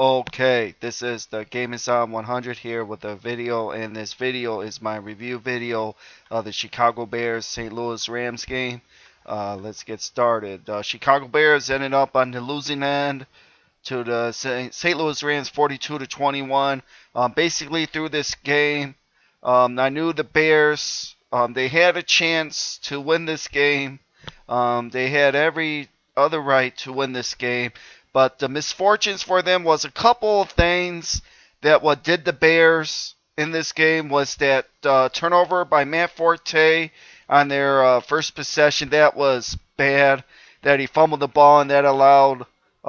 Okay, this is the Game Inside 100 here with a video, and this video is my review video of the Chicago Bears St. Louis Rams game. Let's get started. Chicago Bears ended up on the losing end to the St. Louis Rams 42-21. Basically, through this game, I knew the Bears. They had a chance to win this game. They had every other right to win this game. But the misfortunes for them was a couple of things that what did the Bears in this game was that turnover by Matt Forte on their first possession. That was bad. That he fumbled the ball and that allowed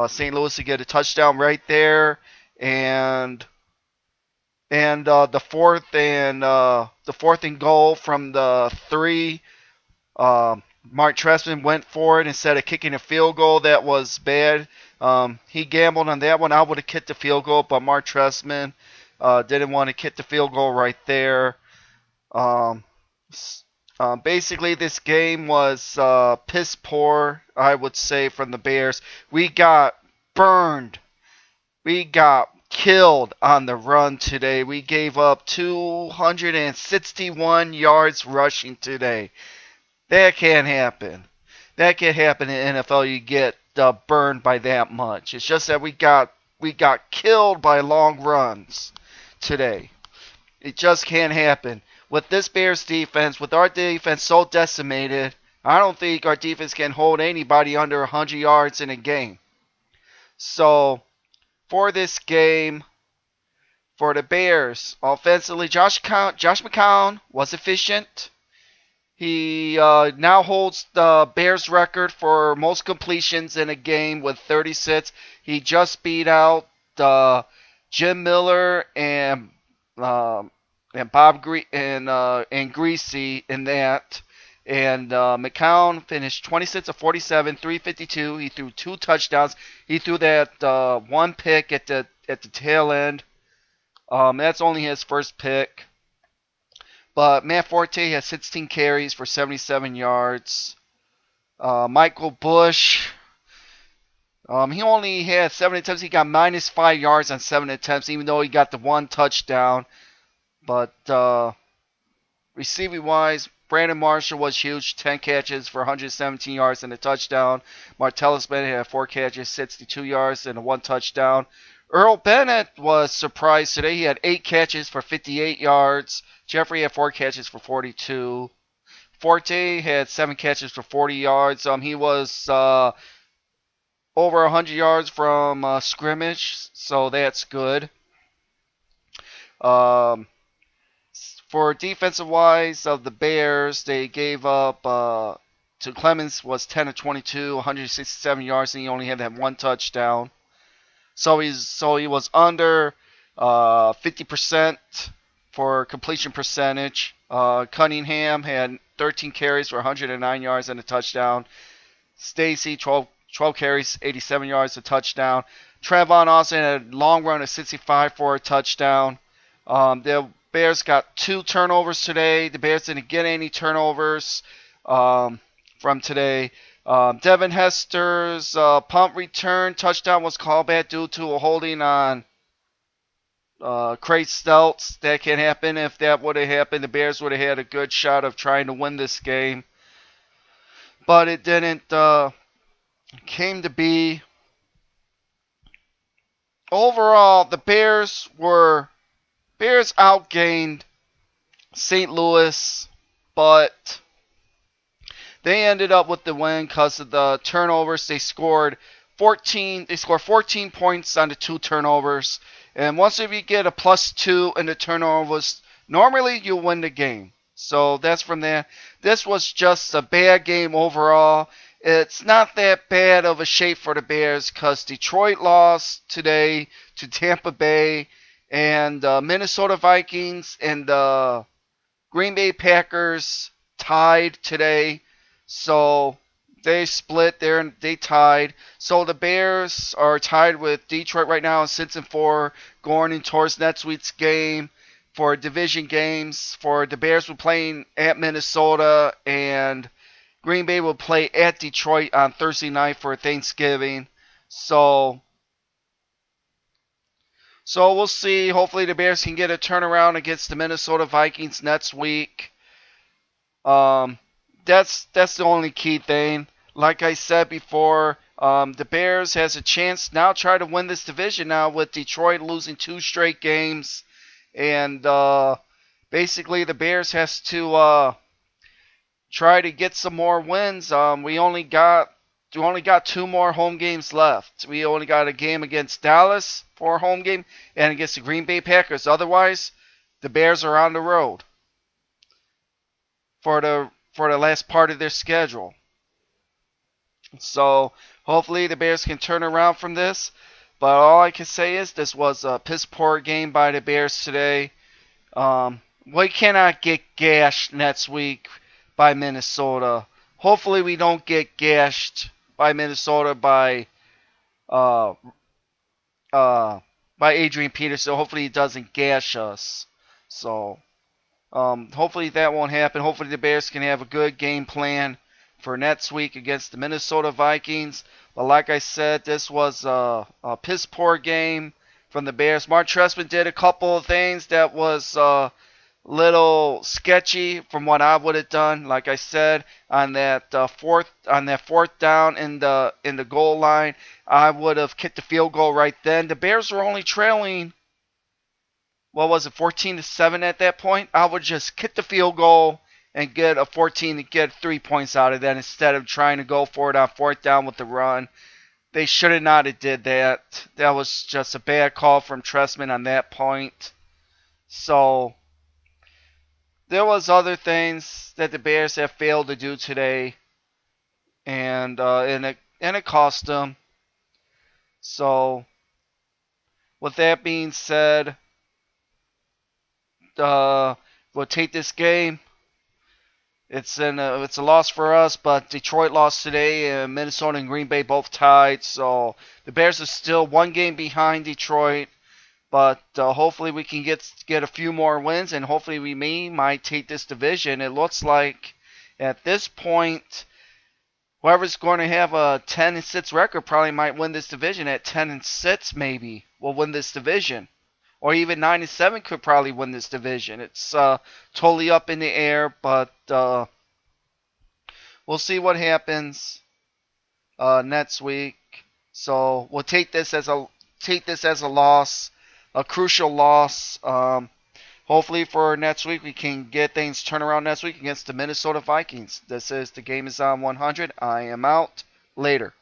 St. Louis to get a touchdown right there. And the fourth and goal from the 3. Mark Trestman went for it instead of kicking a field goal. That was bad. He gambled on that one. I would have kicked the field goal, but Mark Trestman didn't want to kick the field goal right there. Um, Basically, this game was piss poor, I would say, from the Bears. We got burned. We got killed on the run today. We gave up 261 yards rushing today. That can't happen. That can't happen in the NFL. You get burned by that much. It's just that we got killed by long runs today. It just can't happen. With this Bears defense, with our defense so decimated, I don't think our defense can hold anybody under 100 yards in a game. So, for this game, for the Bears, offensively, Josh McCown was efficient. He now holds the Bears record for most completions in a game with 36. He just beat out Jim Miller and Bob and Greasy in that. And McCown finished 26 of 47, 352. He threw 2 touchdowns. He threw that one pick at the tail end. That's only his first pick. But Matt Forte has 16 carries for 77 yards. Michael Bush, he only had 7 attempts. He got minus 5 yards on 7 attempts, even though he got the 1 touchdown. But receiving wise, Brandon Marshall was huge, 10 catches for 117 yards and a touchdown. Martellus Bennett had 4 catches, 62 yards and a 1 touchdown. Earl Bennett was surprised today. He had 8 catches for 58 yards. Jeffrey had 4 catches for 42. Forte had 7 catches for 40 yards. He was over 100 yards from scrimmage, so that's good. For defensive wise of the Bears, they gave up to Clemens was 10 of 22, 167 yards, and he only had that 1 touchdown. So he was under 50% for completion percentage. Cunningham had 13 carries for 109 yards and a touchdown. Stacy 12 carries, 87 yards, a touchdown. Trevon Austin had a long run of 65 for a touchdown. The Bears got 2 turnovers today. The Bears didn't get any turnovers from today. Devin Hester's punt return touchdown was called back due to a holding on Craig Steltz. That can happen. If that would have happened, the Bears would have had a good shot of trying to win this game. But it didn't came to be. Overall, the Bears outgained St. Louis, but they ended up with the win because of the turnovers. They scored 14 points on the 2 turnovers. And once if you get a +2 in the turnovers, normally you win the game. So that's from there. This was just a bad game overall. It's not that bad of a shape for the Bears because Detroit lost today to Tampa Bay, and Minnesota Vikings and the Green Bay Packers tied today. So they split there and they tied. So the Bears are tied with Detroit right now, 6-4, going in towards next week's game for division games. For the Bears, we're playing at Minnesota, and Green Bay will play at Detroit on Thursday night for Thanksgiving. So So we'll see. Hopefully the Bears can get a turnaround against the Minnesota Vikings next week. Um, that's the only key thing. Like I said before, the Bears has a chance now try to win this division now with Detroit losing 2 straight games, and basically the Bears has to try to get some more wins. We only got 2 more home games left. We only got a game against Dallas for a home game and against the Green Bay Packers. Otherwise, the Bears are on the road for the last part of their schedule. So hopefully the Bears can turn around from this. But all I can say is this was a piss poor game by the Bears today. We cannot get gashed next week by Minnesota. Hopefully we don't get gashed by Minnesota uh, uh, by Adrian Peterson. Hopefully he doesn't gash us. So hopefully that won't happen. Hopefully the Bears can have a good game plan for next week against the Minnesota Vikings. But like I said, this was a piss poor game from the Bears. Mark Trestman did a couple of things that was little sketchy from what I would have done. Like I said, on that fourth down in the goal line, I would have kicked the field goal right then. The Bears were only trailing, what was it, 14-7 at that point. I would just kick the field goal and get a 14 to get 3 points out of that instead of trying to go for it on fourth down with the run. They should have not have did that. That was just a bad call from Trestman on that point. So there was other things that the Bears have failed to do today, and it cost them. So with that being said, uh, we'll take this game. It's a loss for us, but Detroit lost today, and Minnesota and Green Bay both tied. So the Bears are still 1 game behind Detroit, but hopefully we can get a few more wins, and hopefully we might take this division. It looks like at this point, whoever's going to have a 10-6 record probably might win this division. At 10-6, maybe will win this division, or even 9-7 could probably win this division. It's totally up in the air, but we'll see what happens next week. So we'll take this as a loss, a crucial loss. Hopefully for next week we can get things turned around next week against the Minnesota Vikings. This is The Game Is On 100. I am out. Later.